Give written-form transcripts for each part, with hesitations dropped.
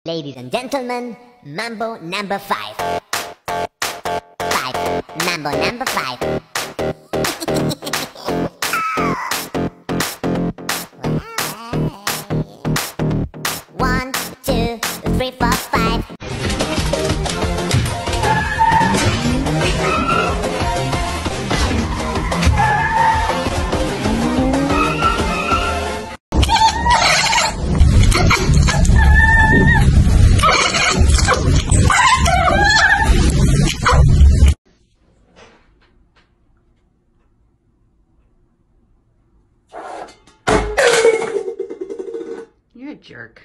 Ladies and gentlemen, Mambo number 5. Mambo number 5. One, two, three, four, five. You're a jerk.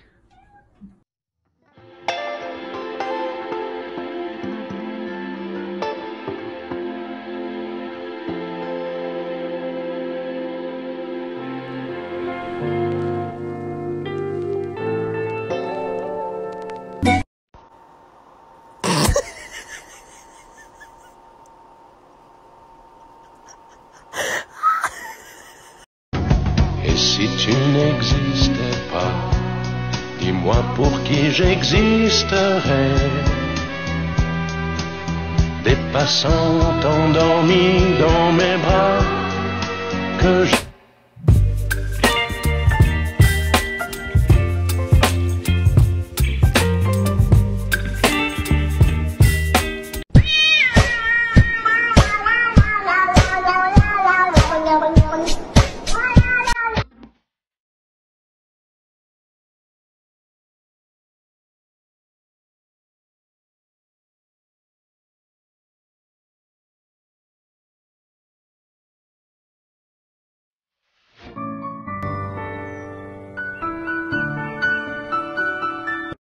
Et si tu n'existais pas, dis-moi pour qui j'existerais. Des passants endormis dans mes bras que je...